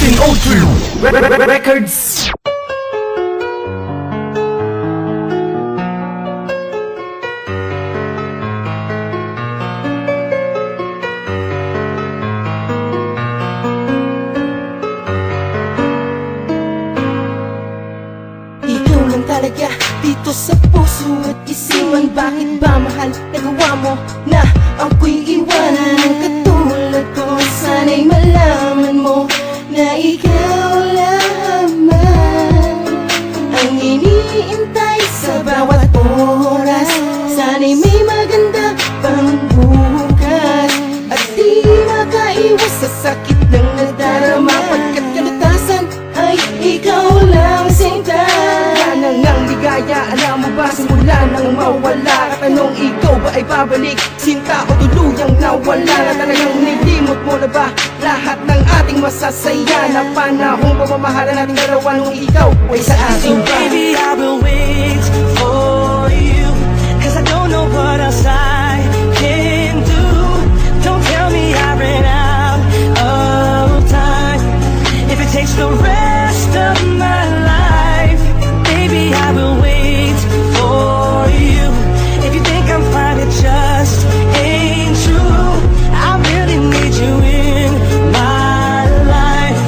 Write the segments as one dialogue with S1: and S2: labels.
S1: 1903 Records.
S2: Ikaw lang talaga dito sa puso at isipan. Bakit ba mahal nagawa mo na ako'y iwanan ng katulad ko? Sana'y malaman mo na ikaw lamang ang iniintay sa bawat oras. Sana'y may maganda pang bukas at di makaiwas sa sakit ng nadarama, pagkat kalutasan ay ikaw lang sinta. Yan ang ligaya, alam mo ba simula nang mawala? Katanong ikaw ba ay babalik? Sinta o tuluyang nawala na talagang nilimot mo na ba lahat ng ating masasaya na panahong pamamahala nating dalawa nung ikaw ay sa ating ba?
S3: Baby, I will wait for you, 'cause I don't know what else I can do. Don't tell me I ran out of time. If it takes the rest of my life, baby, I will wait for you. If you think I'm fine, it just ain't true. I really need you in my life,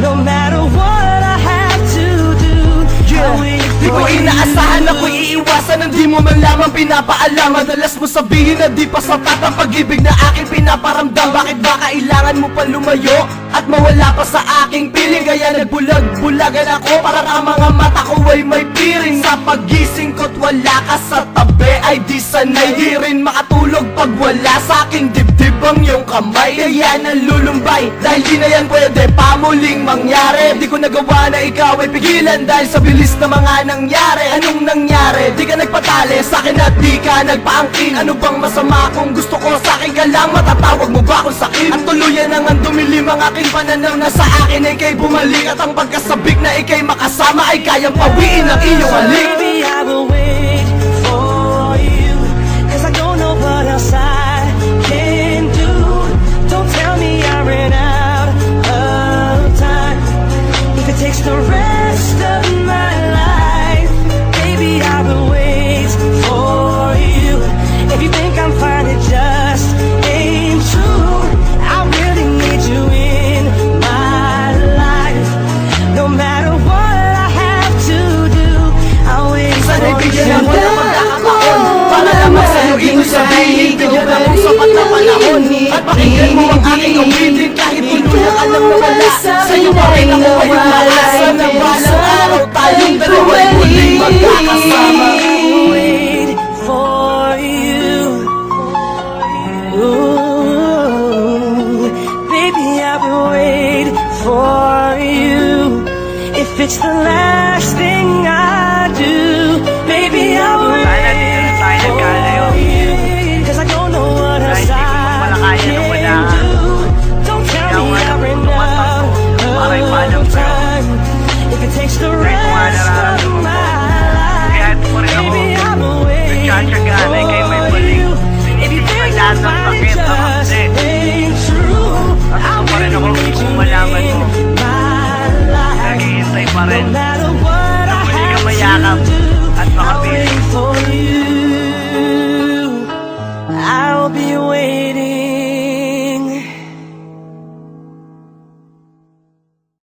S3: no matter what I have to do. I'll wait
S1: Di ko
S3: for you.
S1: inaasahan ako'y iiwasan nang di mo man lamang pinapaalam. Madalas mo sabihin na di pa sapat ang pag-ibig na aking pinaparamdam. Bakit ba kailangan mo pa lumayo at mawala pa sa aking piling? Kaya nagbulag-bulagan ako, parang ang mga mata ko ay may piring. Sa pagising ko't wala ka sa tabi, ay di sanay. Di rin makatulog pag wala sa aking dibdib ang iyong kamay. Kaya nalulumbay dahil di na yan pwede pa muling mangyari. Di ko nagawa na ikaw ay pigilan dahil sa bilis na mga nangyari. Anong nangyari? Di ka nagpatali sa akin at di ka nagpaangkin. Ano bang masama kung gusto ko sa akin ka lang? Matatawag mo ba akong sakit? At tuluyan nang ang dumilim ang aking pananaw na sa akin ay ika'y bumalik. At ang pagkasabik na ika'y makasama ay kayang pawiin ang iyong halik.
S3: Baby, I will wait for you, 'cause I don't know what else I can do. Don't tell me I ran out of time. If it takes the rest of my life, baby, I will wait for you. If you think I'm fine, it just ain't true. I really need you in my life, no matter what I have to do. I'll wait for
S1: Sana'y bigyan
S3: you.
S1: ako ng pagkakataon para naman sa'yo ito'y sabihin. Bigyan akong sapat na panahon at pakinggan mo ang aking umitin. Kahit tuluyan ka lang nawala, sa'yo pa rin ako ay umaasa na balang araw tayong dalawa'y muling magkakasama.
S3: Wait for you. Ooh, baby, I will wait for you. If it's the last thing